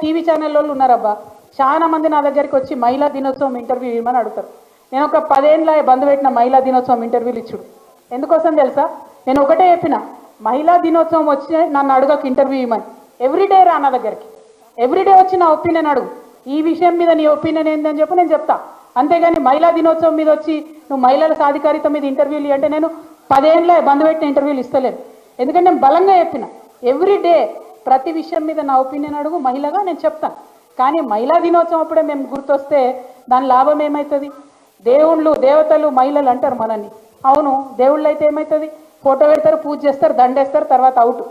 TV channel వాళ్ళు ఉన్నారబ్బా, చాలా మంది నా దగ్గరికి వచ్చి మహిళా దినోత్సవం ఇంటర్వ్యూ ఇవ్వమని అడుగుతారు. నేను ఒక 10 ఏళ్ళ బంద్ పెట్టిన మహిళా దినోత్సవం ఇంటర్వ్యూలు ఇచ్చుడు. ఎందుకోసం తెలుసా? నేను ఒకటే చెప్పిన, మహిళా దినోత్సవం వచ్చి నన్ను అడగక ఇంటర్వ్యూ ఇవ్వమని. ఎవ్రీడే రా నా దగ్గరికి, ఎవ్రీడే వచ్చి నా ఒపీనియన్ అడుగు, ఈ విషయం మీద నీ ఒపీనియన్ ఏందని చెప్పి నేను చెప్తా. అంతేగాని మహిళా దినోత్సవం మీద వచ్చి నువ్వు మహిళల సాధికారిత మీద ఇంటర్వ్యూలు అంటే నేను 10 ఏళ్ళ బంద్ పెట్టిన ఇంటర్వ్యూలు ఇస్తలేను. ఎందుకంటే నేను బలంగా చెప్పిన, ఎవ్రీడే ప్రతి విషయం మీద నా ఒపీనియన్ అడుగు, మహిళగా నేను చెప్తాను. కానీ మహిళా దినోత్సవం అప్పుడే మేము గుర్తొస్తే దాని లాభం ఏమవుతుంది? దేవుళ్ళు దేవతలు మహిళలు అంటారు మనల్ని. అవును, దేవుళ్ళు అయితే ఏమవుతుంది? ఫోటో పెడతారు, పూజ చేస్తారు, దండేస్తారు, తర్వాత అవుట్.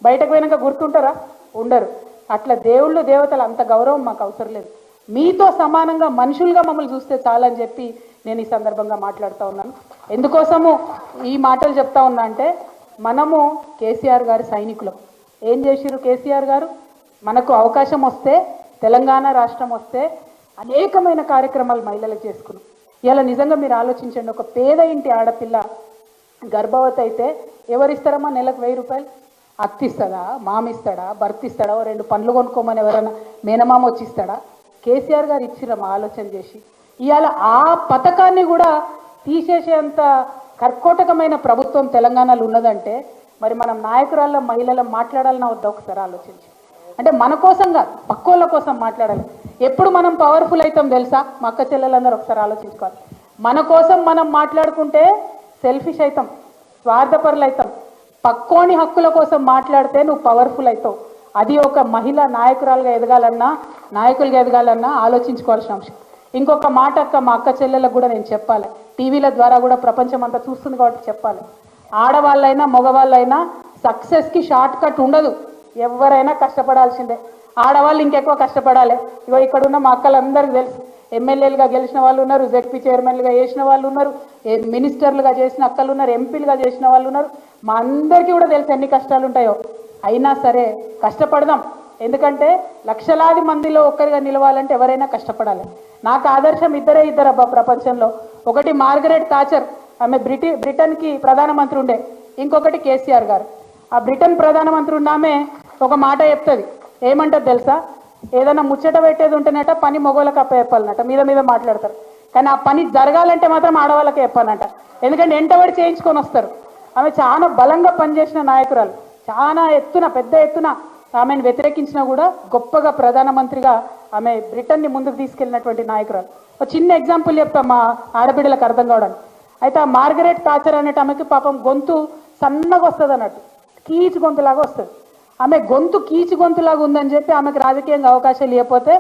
బయటకు పోయినాక గుర్తుంటారా? ఉండరు. అట్లా దేవుళ్ళు దేవతలు అంత గౌరవం మాకు అవసరం లేదు. మీతో సమానంగా మనుషులుగా మమ్మల్ని చూస్తే చాలని చెప్పి నేను ఈ సందర్భంగా మాట్లాడుతూ ఉన్నాను. ఎందుకోసము ఈ మాటలు చెప్తా ఉన్నా అంటే, మనము కేసీఆర్ గారి సైనికులం. ఏం చేసిరు కేసీఆర్ గారు? మనకు అవకాశం వస్తే, తెలంగాణ రాష్ట్రం వస్తే అనేకమైన కార్యక్రమాలు మహిళలకు చేసుకున్నాం. ఇలా నిజంగా మీరు ఆలోచించండి, ఒక పేద ఇంటి ఆడపిల్ల గర్భవతి అయితే ఎవరిస్తారమ్మా నెలకు 1000 రూపాయలు? అత్త ఇస్తాడా, మామ ఇస్తాడా, భర్త ఇస్తాడా, 2 పండ్లు కొనుక్కోమని ఎవరైనా మేనమామ వచ్చి ఇస్తాడా? కేసీఆర్ గారు ఇచ్చిరమ్మా ఆలోచన చేసి. ఇవాళ ఆ పథకాన్ని కూడా తీసేసేంత కర్కోటకమైన ప్రభుత్వం తెలంగాణలో ఉన్నదంటే మరి మనం నాయకురాళ్ళ మహిళల మాట్లాడాలన్నా వద్దా ఒకసారి ఆలోచించి. అంటే మన కోసం కాదు, పక్కోళ్ళ కోసం మాట్లాడాలి. ఎప్పుడు మనం పవర్ఫుల్ అవుతాం తెలుసా? మా అక్క చెల్లెలందరూ ఒకసారి ఆలోచించుకోవాలి. మన కోసం మనం మాట్లాడుకుంటే సెల్ఫిష్ అవుతాం, స్వార్థపరులు అవుతాం. పక్కోని హక్కుల కోసం మాట్లాడితే నువ్వు పవర్ఫుల్ అవుతావు. అది ఒక మహిళ నాయకురాలుగా ఎదగాలన్నా, నాయకులుగా ఎదగాలన్నా ఆలోచించుకోవాల్సిన అంశం. ఇంకొక మాట అక్క, మా అక్క చెల్లెలకు కూడా నేను చెప్పాలి, టీవీల ద్వారా కూడా ప్రపంచం అంతా చూస్తుంది కాబట్టి చెప్పాలి. ఆడవాళ్ళైనా మగవాళ్ళైనా సక్సెస్కి షార్ట్ కట్ ఉండదు. ఎవరైనా కష్టపడాల్సిందే. ఆడవాళ్ళు ఇంకెక్కువ కష్టపడాలి. ఇగో ఇక్కడున్న మా అక్కలందరికీ తెలుసు, ఎమ్మెల్యేలుగా గెలిచిన వాళ్ళు ఉన్నారు, జెడ్పీ చైర్మన్లుగా చేసిన వాళ్ళు ఉన్నారు, మినిస్టర్లుగా చేసిన అక్కలు ఉన్నారు, ఎంపీలుగా చేసిన వాళ్ళు ఉన్నారు. మా అందరికీ కూడా తెలుసు ఎన్ని కష్టాలు ఉంటాయో. అయినా సరే కష్టపడదాం. ఎందుకంటే లక్షలాది మందిలో ఒక్కరిగా నిలవాలంటే ఎవరైనా కష్టపడాలి. నాకు ఆదర్శం ఇద్దరు అబ్బా ప్రపంచంలో. ఒకటి మార్గరెట్ థాచర్, ఆమె బ్రిటన్కి ప్రధానమంత్రి ఉండే. ఇంకొకటి కేసీఆర్ గారు. ఆ బ్రిటన్ ప్రధానమంత్రి ఉన్నామే ఒక మాట చెప్తుంది. ఏమంటుంది తెలుసా? ఏదైనా ముచ్చట పెట్టేది ఉంటేనట పని మొగోళ్ళకి అప్ప చెప్పాలన్నట. మీద మాట్లాడతారు, కానీ ఆ పని జరగాలంటే మాత్రం ఆడవాళ్ళకే చెప్పాలన్నట. ఎందుకంటే ఎంటబడి చేయించుకొని వస్తారు. ఆమె చాలా బలంగా పనిచేసిన నాయకురాలు. చాలా పెద్ద ఎత్తున ఆమెను వ్యతిరేకించినా కూడా గొప్పగా ప్రధానమంత్రిగా ఆమె బ్రిటన్ని ముందుకు తీసుకెళ్ళినటువంటి నాయకురాలు. ఒక చిన్న ఎగ్జాంపుల్ చెప్తాం మా ఆడబిడ్డలకు అర్థం కావడానికి. అయితే ఆ మార్గరెట్ థాచర్ అనేట ఆమెకి పాపం గొంతు సన్నగా వస్తుంది అన్నట్టు, కీచు గొంతులాగా వస్తుంది. ఆమె గొంతు కీచు గొంతులాగా ఉందని చెప్పి ఆమెకు రాజకీయంగా అవకాశాలు ఇవ్వకపోతే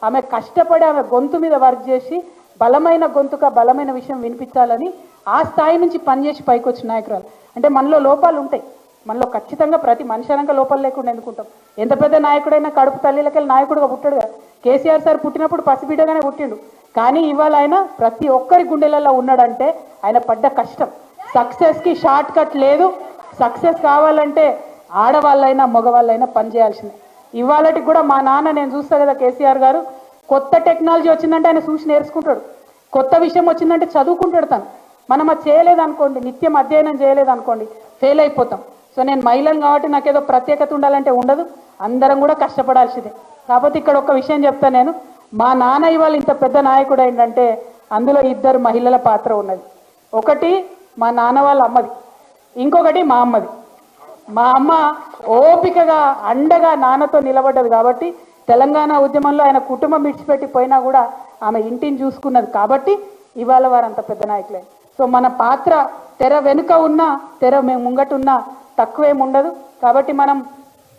ఆమె కష్టపడి ఆమె గొంతు మీద వర్క్ చేసి బలమైన గొంతుగా బలమైన విషయం వినిపించాలని ఆ స్థాయి నుంచి పనిచేసి పైకి వచ్చిన నాయకురాలు. అంటే మనలో లోపాలు ఉంటాయి, మనలో ఖచ్చితంగా ప్రతి మనిషి అనక లోపాలు లేకుండా ఎందుకుంటాం. ఎంత పెద్ద నాయకుడైనా కడుపు తల్లిలకెళ్ళి నాయకుడుగా పుట్టాడుగా. కేసీఆర్ సార్ పుట్టినప్పుడు పసిబిడ్డగానే పుట్టిండు, కానీ ఇవాళ ఆయన ప్రతి ఒక్కరి గుండెలలో ఉన్నాడంటే ఆయన పడ్డ కష్టం. సక్సెస్కి షార్ట్ కట్ లేదు. సక్సెస్ కావాలంటే ఆడవాళ్ళైనా మగవాళ్ళైనా పనిచేయాల్సిందే. ఇవాళకి కూడా మా నాన్న, నేను చూస్తా కదా కేసీఆర్ గారు, కొత్త టెక్నాలజీ వచ్చిందంటే ఆయన చూసి నేర్చుకుంటాడు, కొత్త విషయం వచ్చిందంటే చదువుకుంటాడు తను. మనం అది చేయలేదనుకోండి, నిత్యం అధ్యయనం చేయలేదనుకోండి, ఫెయిల్ అయిపోతాం. సో నేను మహిళను కాబట్టి నాకేదో ప్రత్యేకత ఉండాలంటే ఉండదు, అందరం కూడా కష్టపడాల్సిందే. కాకపోతే ఇక్కడ ఒక విషయం చెప్తాను నేను, మా నాన్న ఇవాళ ఇంత పెద్ద నాయకుడు ఏంటంటే అందులో 2 మహిళల పాత్ర ఉన్నది. ఒకటి మా నాన్న వాళ్ళ అమ్మది, ఇంకొకటి మా అమ్మది. మా అమ్మ ఓపికగా అండగా నాన్నతో నిలబడ్డది కాబట్టి తెలంగాణ ఉద్యమంలో ఆయన కుటుంబం విడిచిపెట్టి పోయినా కూడా ఆమె ఇంటిని చూసుకున్నది కాబట్టి ఇవాళ వారు అంత పెద్ద నాయకులే. సో మన పాత్ర తెర వెనుక ఉన్నా తెర మేము ముంగటున్నా తక్కువేం ఉండదు. కాబట్టి మనం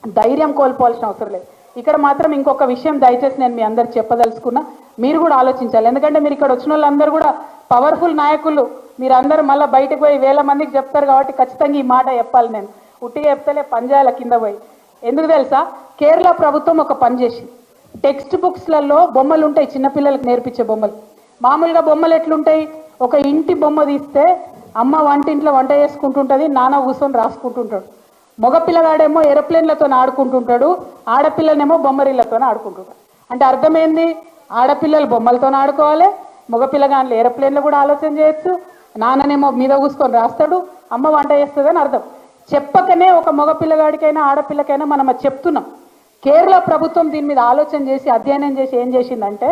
ధైర్యం కోల్పోవాల్సిన అవసరం లేదు. ఇక్కడ మాత్రం ఇంకొక విషయం దయచేసి నేను మీ అందరికి చెప్పదలుచుకున్నా, మీరు కూడా ఆలోచించాలి. ఎందుకంటే మీరు ఇక్కడ వచ్చిన వాళ్ళందరూ కూడా పవర్ఫుల్ నాయకులు. మీరందరూ మళ్ళీ బయటకు పోయి 1000 మందికి చెప్తారు కాబట్టి ఖచ్చితంగా ఈ మాట చెప్పాలి. నేను ఉట్టిగా చెప్తలే, పంజాల కింద పోయి. ఎందుకు తెలుసా? కేరళ ప్రభుత్వం ఒక పని చేసి, టెక్స్ట్ బుక్స్లలో బొమ్మలు ఉంటాయి, చిన్నపిల్లలకు నేర్పించే బొమ్మలు. మామూలుగా బొమ్మలు ఎట్లుంటాయి? ఒక ఇంటి బొమ్మ తీస్తే అమ్మ వంటింట్లో వంట చేసుకుంటుంటుంది, నాన్న కూర్చొని రాసుకుంటుంటాడు. మగపిల్లగాడేమో ఏరోప్లేన్లతో ఆడుకుంటుంటాడు, ఆడపిల్లనేమో బొమ్మరిళ్లతో ఆడుకుంటుంటాడు. అంటే అర్థమైంది, ఆడపిల్లలు బొమ్మలతో ఆడుకోవాలి, మగపిల్లగాళ్ళు ఏరోప్లేన్లో కూడా ఆలోచన చేయొచ్చు, నాన్ననేమో మీద కూసుకొని రాస్తాడు, అమ్మ వంట చేస్తుందని అర్థం. చెప్పకనే ఒక మగపిల్లగాడికైనా ఆడపిల్లకైనా మనం అది చెప్తున్నాం. కేరళ ప్రభుత్వం దీని మీద ఆలోచన చేసి అధ్యయనం చేసి ఏం చేసిందంటే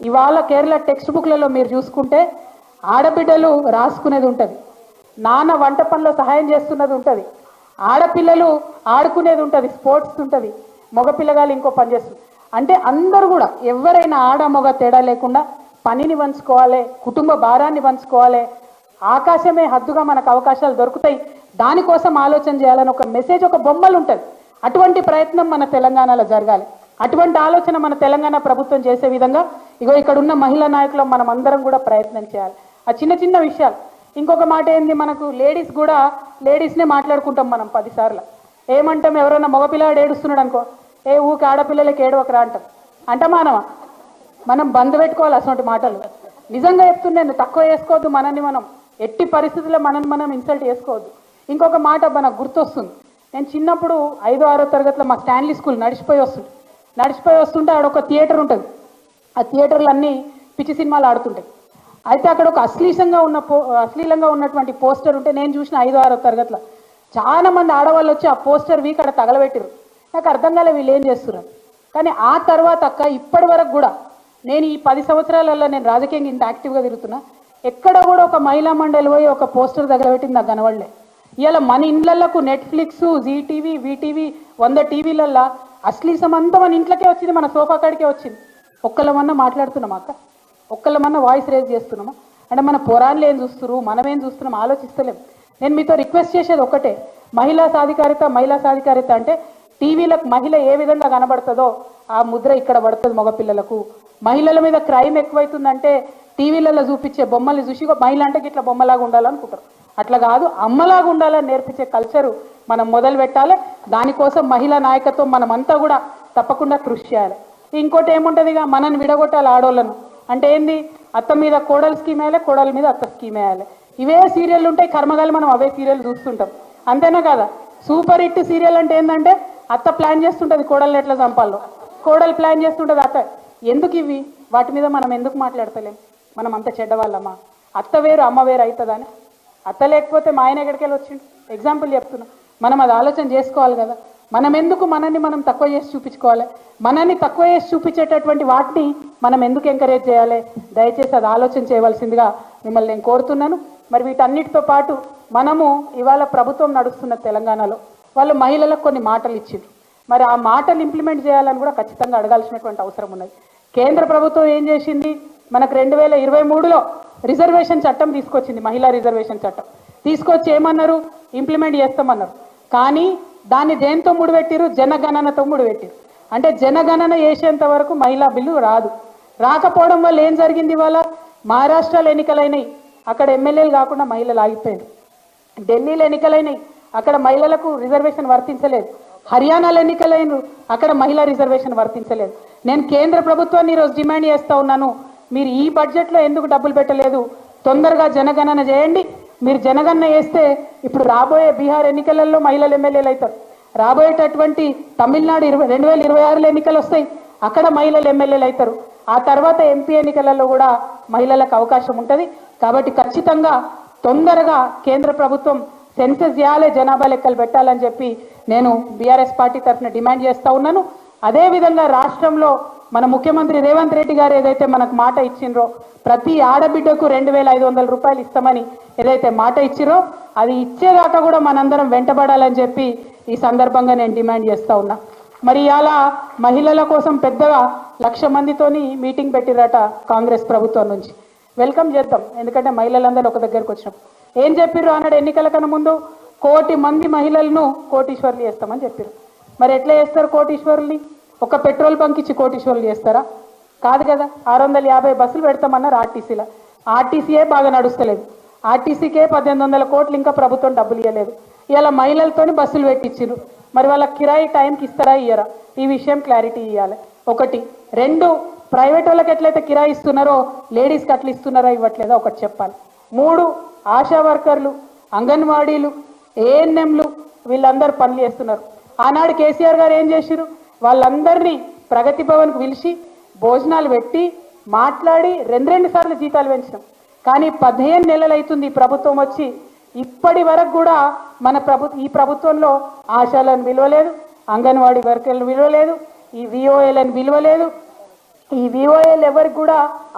ఇవాళ కేరళ టెక్స్ట్ బుక్లలో మీరు చూసుకుంటే ఆడబిడ్డలు రాసుకునేది ఉంటుంది, నాన్న వంట పనిలో సహాయం చేస్తున్నది ఉంటుంది, ఆడపిల్లలు ఆడుకునేది ఉంటుంది, స్పోర్ట్స్ ఉంటుంది, మగపిల్లగాలు ఇంకో పని చేస్తుంది. అంటే అందరూ కూడా ఎవరైనా ఆడ మగ తేడా లేకుండా పనిని పంచుకోవాలి, కుటుంబ భారాన్ని పంచుకోవాలి, ఆకాశమే హద్దుగా మనకు అవకాశాలు దొరుకుతాయి, దానికోసం ఆలోచన చేయాలని ఒక మెసేజ్, ఒక బొమ్మలు ఉంటుంది. అటువంటి ప్రయత్నం మన తెలంగాణలో జరగాలి. అటువంటి ఆలోచన మన తెలంగాణ ప్రభుత్వం చేసే విధంగా ఇక్కడ ఉన్న మహిళా నాయకులు మనం అందరం కూడా ప్రయత్నం చేయాలి. ఆ చిన్న చిన్న విషయాలు. ఇంకొక మాట ఏంది, మనకు లేడీస్ కూడా లేడీస్నే మాట్లాడుకుంటాం మనం 10 సార్లు. ఏమంటాం, ఎవరైనా మగపిల్లాడు ఏడుస్తున్నాడు అనుకో, ఏ ఊకి ఆడపిల్లలకి ఏడవకరా అంటాం. అంటమానమా? మనం బంద్ పెట్టుకోవాలి అటువంటి మాటలు. నిజంగా చెప్తున్నాను, తక్కువ చేసుకోవద్దు మనల్ని మనం, ఎట్టి పరిస్థితుల్లో మనల్ని మనం ఇన్సల్ట్ చేసుకోవద్దు. ఇంకొక మాట మనకు గుర్తొస్తుంది, నేను చిన్నప్పుడు 5వ 6వ తరగతిలో మా స్టాన్లీ స్కూల్ నడిచిపోయి వస్తుంటే ఆడ ఒక థియేటర్ ఉంటుంది. ఆ థియేటర్లు అన్నీ పిచ్చి సినిమాలు ఆడుతుంటాయి. అయితే అక్కడ ఒక అశ్లీలంగా ఉన్నటువంటి పోస్టర్ ఉంటే నేను చూసిన 5వ 6వ తరగతిలో చాలా మంది ఆడవాళ్ళు వచ్చి ఆ పోస్టర్ వీక్ అక్కడ తగలబెట్టారు. నాకు అర్థం కాలే వీళ్ళు ఏం చేస్తున్నారు. కానీ ఆ తర్వాత ఇప్పటి వరకు కూడా నేను ఈ 10 సంవత్సరాలలో నేను రాజకీయంగా ఇంత యాక్టివ్గా తిరుగుతున్నా, ఎక్కడ కూడా ఒక మహిళా మండలి పోయి ఒక పోస్టర్ తగలబెట్టింది నాకు కనవడలే. ఇవాళ మన ఇండ్లకు నెట్ఫ్లిక్స్, జీటీవీ, వీటీవీ 100 టీవీలల్లో అశ్లీసం అంతా మన ఇంట్లోకే వచ్చింది, మన సోఫా కాడికే వచ్చింది. ఒక్కళ్ళమన్నా మాట్లాడుతున్నామా అక్క? ఒక్కళ్ళమన్నా వాయిస్ రేజ్ చేస్తున్నామా? అంటే మన పురాణాలు ఏం చూస్తున్నారు, మనం ఏం చూస్తున్నాం ఆలోచిస్తలేం. నేను మీతో రిక్వెస్ట్ చేసేది ఒకటే, మహిళా సాధికారిత అంటే టీవీలకు మహిళ ఏ విధంగా కనబడుతుందో ఆ ముద్ర ఇక్కడ పడుతుంది మగపిల్లలకు. మహిళల మీద క్రైమ్ ఎక్కువైతుందంటే టీవీలలో చూపించే బొమ్మల్ని చూసి మహిళ అంటే ఇట్లా బొమ్మలాగా ఉండాలనుకుంటారు. అట్లా కాదు, అమ్మలాగా ఉండాలని నేర్పించే కల్చరు మనం మొదలు పెట్టాలి. దానికోసం మహిళా నాయకత్వం మనమంతా కూడా తప్పకుండా కృషి చేయాలి. ఇంకోటి ఏముంటుంది, ఇక మనల్ని విడగొట్టాలి ఆడోళ్ళను. అంటే ఏంది, అత్త మీద కోడలు స్కీమ్ వేయాలి, కోడల మీద అత్త స్కీమ్ వేయాలి. ఇవే సీరియల్ ఉంటాయి, కర్మగాలి మనం అవే సీరియల్ చూస్తుంటాం. అంతేనా కదా? సూపర్ హిట్ సీరియల్ అంటే ఏంటంటే అత్త ప్లాన్ చేస్తుంటుంది కోడల్ని ఎట్లా చంపాలో, కోడలు ప్లాన్ చేస్తుంటుంది అత్త. ఎందుకు ఇవి? వాటి మీద మనం ఎందుకు మాట్లాడతలేం? మనం అంత చెడ్డవాళ్ళమ్మా? అత్త వేరు అమ్మ వేరు అవుతుందని? అత్త లేకపోతే మా ఆయన ఎక్కడికి వెళ్ళి వచ్చిండు? ఎగ్జాంపుల్ చెప్తున్నా. మనం అది ఆలోచన చేసుకోవాలి కదా. మనం ఎందుకు మనల్ని మనం తక్కువ చేసి చూపించుకోవాలి? మనల్ని తక్కువ చేసి చూపించేటటువంటి వాటిని మనం ఎందుకు ఎంకరేజ్ చేయాలి? దయచేసి అది ఆలోచన చేయవలసిందిగా మిమ్మల్ని నేను కోరుతున్నాను. మరి వీటన్నిటితో పాటు మనము ఇవాళ ప్రభుత్వం నడుస్తున్న తెలంగాణలో వాళ్ళు మహిళలకు కొన్ని మాటలు ఇచ్చిండ్రు. మరి ఆ మాటలు ఇంప్లిమెంట్ చేయాలని కూడా ఖచ్చితంగా అడగాల్సినటువంటి అవసరం ఉన్నది. కేంద్ర ప్రభుత్వం ఏం చేసింది, మనకు 2023లో రిజర్వేషన్ చట్టం తీసుకొచ్చింది, మహిళా రిజర్వేషన్ చట్టం తీసుకొచ్చి ఏమన్నారు, ఇంప్లిమెంట్ చేస్తామన్నారు. కానీ దాన్ని దేంతో ముడిపెట్టిరు? జనగణనతో ముడిపెట్టిరు. అంటే జనగణన చేసేంత వరకు మహిళా బిల్లు రాదు. రాకపోవడం వల్ల ఏం జరిగింది, ఇవాళ మహారాష్ట్రలో ఎన్నికలైనవి, అక్కడ ఎమ్మెల్యేలు కాకుండా మహిళలు ఆగిపోయారు. ఢిల్లీలో ఎన్నికలైనవి, అక్కడ మహిళలకు రిజర్వేషన్ వర్తించలేదు. హర్యానాలో ఎన్నికలైన, అక్కడ మహిళా రిజర్వేషన్ వర్తించలేదు. నేను కేంద్ర ప్రభుత్వాన్ని ఈరోజు డిమాండ్ చేస్తూ ఉన్నాను, మీరు ఈ బడ్జెట్లో ఎందుకు డబ్బులు పెట్టలేదు? తొందరగా జనగణన చేయండి. మీరు జనగణన చేస్తే ఇప్పుడు రాబోయే బీహార్ ఎన్నికలలో మహిళలు ఎమ్మెల్యేలు అవుతారు. రాబోయేటటువంటి తమిళనాడు 2026లో ఎన్నికలు వస్తాయి, అక్కడ మహిళలు ఎమ్మెల్యేలు అవుతారు. ఆ తర్వాత ఎంపీ ఎన్నికలలో కూడా మహిళలకు అవకాశం ఉంటుంది. కాబట్టి ఖచ్చితంగా తొందరగా కేంద్ర ప్రభుత్వం సెన్సస్ చేయాలి, జనాభా లెక్కలు పెట్టాలని చెప్పి నేను బీఆర్ఎస్ పార్టీ తరఫున డిమాండ్ చేస్తూ ఉన్నాను. అదేవిధంగా రాష్ట్రంలో మన ముఖ్యమంత్రి రేవంత్ రెడ్డి గారు ఏదైతే మనకు మాట ఇచ్చిండ్రో, ప్రతి ఆడబిడ్డకు 2500 రూపాయలు ఇస్తామని ఏదైతే మాట ఇచ్చిరో, అది ఇచ్చేదాకా కూడా మనందరం వెంటబడాలని చెప్పి ఈ సందర్భంగా నేను డిమాండ్ చేస్తూ ఉన్నా. మరి ఇలా మహిళల కోసం పెద్దగా 1,00,000 మందితోని మీటింగ్ పెట్టిరట కాంగ్రెస్ ప్రభుత్వం నుంచి. వెల్కమ్ చేద్దాం, ఎందుకంటే మహిళలందరూ ఒక దగ్గరకు వచ్చినాం. ఏం చెప్పిర్రు అన్నాడు, ఎన్నికల కన్నా ముందు 1 కోటి మంది మహిళలను కోటీశ్వర్లు చేస్తామని చెప్పారు. మరి ఎట్లా చేస్తారు కోటీశ్వరుల్ని? ఒక పెట్రోల్ బంక్ ఇచ్చి కోటీశ్వర్లు చేస్తారా? కాదు కదా. 650 బస్సులు పెడతామన్నారు ఆర్టీసీలో. ఆర్టీసీయే బాగా నడుస్తలేదు. ఆర్టీసీకే 1800 కోట్లు ఇంకా ప్రభుత్వం డబ్బులు ఇవ్వలేదు. ఇలా మహిళలతోని బస్సులు పెట్టించారు. మరి వాళ్ళ కిరాయి టైంకి ఇస్తారా ఇయ్యరా? ఈ విషయం క్లారిటీ ఇవ్వాలి. 1. 2, ప్రైవేట్ వాళ్ళకి ఎట్లయితే కిరాయి ఇస్తున్నారో లేడీస్కి అట్లా ఇస్తున్నారా ఇవ్వట్లేదా ఒకటి చెప్పాలి. 3, ఆశా వర్కర్లు, అంగన్వాడీలు, ఏఎన్ఎంలు వీళ్ళందరూ పనులు చేస్తున్నారు. ఆనాడు కేసీఆర్ గారు ఏం చేశారు, వాళ్ళందరినీ ప్రగతి భవన్కు పిలిచి భోజనాలు పెట్టి మాట్లాడి 2 సార్లు జీతాలు పెంచినాం. కానీ 15 నెలలు అవుతుంది ఈ ప్రభుత్వం వచ్చి, ఇప్పటి వరకు కూడా ఈ ప్రభుత్వంలో ఆశాలను విలువలేదు, అంగన్వాడీ వర్కర్లు విలువ లేదు, ఈ విఓఏలను విలువ లేదు, ఈ విఓఏలు ఎవరికి కూడా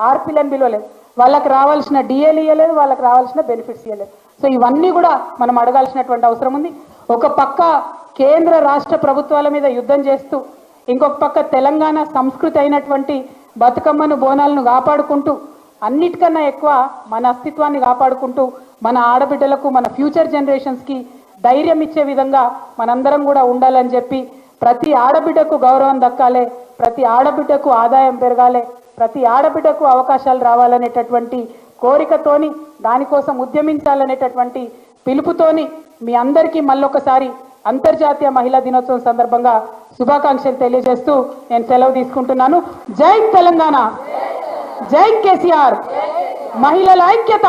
ఆర్పీలను విలువ లేదు, వాళ్ళకి రావాల్సిన డిఏలు ఇవ్వలేదు, వాళ్ళకి రావాల్సిన బెనిఫిట్స్ ఇవ్వలేదు. సో ఇవన్నీ కూడా మనం అడగాల్సినటువంటి అవసరం ఉంది. ఒక పక్క కేంద్ర రాష్ట్ర ప్రభుత్వాల మీద యుద్ధం చేస్తూ, ఇంకొక పక్క తెలంగాణ సంస్కృతి అయినటువంటి బతుకమ్మను బోనాలను కాపాడుకుంటూ, అన్నిటికన్నా ఎక్కువ మన అస్తిత్వాన్ని కాపాడుకుంటూ, మన ఆడబిడ్డలకు మన ఫ్యూచర్ జనరేషన్స్కి ధైర్యం ఇచ్చే విధంగా మనందరం కూడా ఉండాలని చెప్పి, ప్రతి ఆడబిడ్డకు గౌరవం దక్కాలి, ప్రతి ఆడబిడ్డకు ఆదాయం పెరగాలి, ప్రతి ఆడబిడ్డకు అవకాశాలు రావాలనేటటువంటి కోరికతోని, దానికోసం ఉద్యమించాలనేటటువంటి పిలుపుతోని మీ అందరికీ మళ్ళొకసారి అంతర్జాతీయ మహిళా దినోత్సవం సందర్భంగా శుభాకాంక్షలు తెలియజేస్తూ నేను సెలవు తీసుకుంటున్నాను. జై తెలంగాణ, జై కేసీఆర్, మహిళల ఐక్యత.